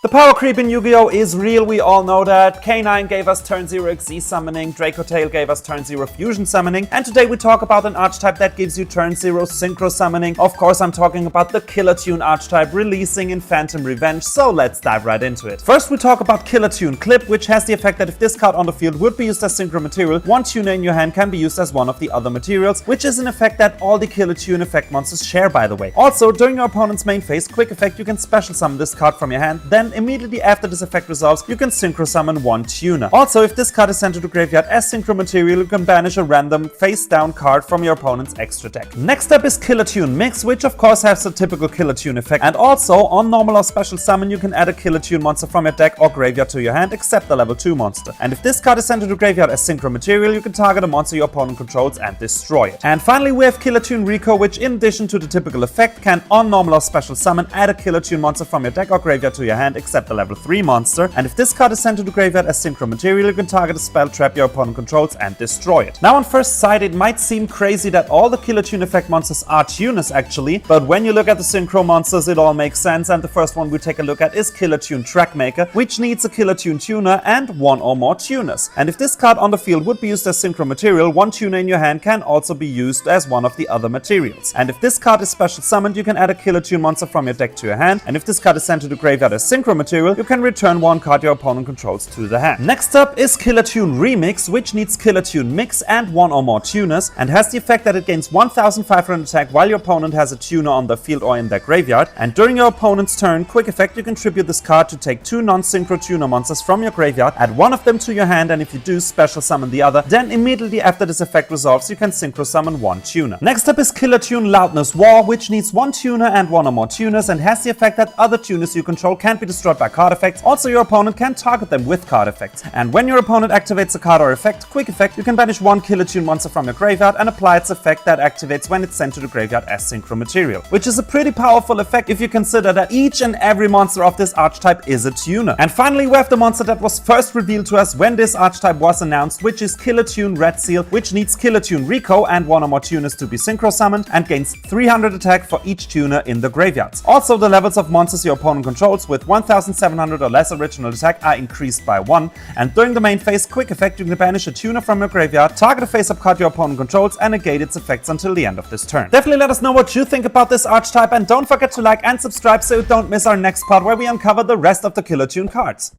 The power creep in Yu-Gi-Oh! Is real, we all know that. K9 gave us turn 0 XE summoning, Dracotail gave us turn 0 fusion summoning, and today we talk about an archetype that gives you turn 0 synchro summoning. Of course, I'm talking about the Killer Toon archetype releasing in Phantom Revenge, so let's dive right into it. First, we talk about Killer Toon Clip, which has the effect that if this card on the field would be used as synchro material, one tuner in your hand can be used as one of the other materials, which is an effect that all the Killer Toon effect monsters share, by the way. Also, during your opponent's main phase, quick effect, you can special summon this card from your hand, then immediately after this effect resolves, you can synchro summon one tuner. Also, if this card is sent to the graveyard as synchro material, you can banish a random face down card from your opponent's extra deck. Next up is Killer Toon Mix, which of course has the typical Killer Toon effect, and also on normal or special summon you can add a Killer Toon monster from your deck or graveyard to your hand except the level 2 monster. And if this card is sent to the graveyard as synchro material, you can target a monster your opponent controls and destroy it. And finally we have Killer Toon Rico, which in addition to the typical effect can on normal or special summon add a Killer Toon monster from your deck or graveyard to your hand except the level 3 monster, and if this card is sent to the graveyard as synchro material, you can target a spell trap your opponent controls and destroy it. Now on first sight it might seem crazy that all the Killer Toon effect monsters are tuners actually, but when you look at the synchro monsters it all makes sense, and the first one we take a look at is Killer Toon Trackmaker, which needs a Killer Toon tuner and one or more tuners. And if this card on the field would be used as synchro material, one tuner in your hand can also be used as one of the other materials. And if this card is special summoned, you can add a Killer Toon monster from your deck to your hand, and if this card is sent to the graveyard as synchro material, you can return one card your opponent controls to the hand. Next up is Killer Toon Remix, which needs Killer Toon Mix and one or more tuners, and has the effect that it gains 1500 attack while your opponent has a tuner on the field or in their graveyard. And during your opponent's turn, quick effect, you contribute this card to take 2 non-synchro tuner monsters from your graveyard, add one of them to your hand, and if you do, special summon the other. Then immediately after this effect resolves, you can synchro summon one tuner. Next up is Killer Toon Loudness War, which needs one tuner and one or more tuners, and has the effect that other tuners you control can't be destroyed by card effects. Also, your opponent can target them with card effects. And when your opponent activates a card or effect, quick effect, you can banish one Killer Toon monster from your graveyard and apply its effect that activates when it's sent to the graveyard as synchro material, which is a pretty powerful effect if you consider that each and every monster of this archetype is a tuner. And finally we have the monster that was first revealed to us when this archetype was announced, which is Killer Toon Red Seal, which needs Killer Toon Rico and one or more tuners to be synchro summoned and gains 300 attack for each tuner in the graveyards. Also, the levels of monsters your opponent controls with 1700 or less original attack are increased by 1, and during the main phase, quick effect, you can banish a tuner from your graveyard, target a face-up card your opponent controls, and negate its effects until the end of this turn. Definitely let us know what you think about this archetype, and don't forget to like and subscribe so you don't miss our next part where we uncover the rest of the Killer Toon cards.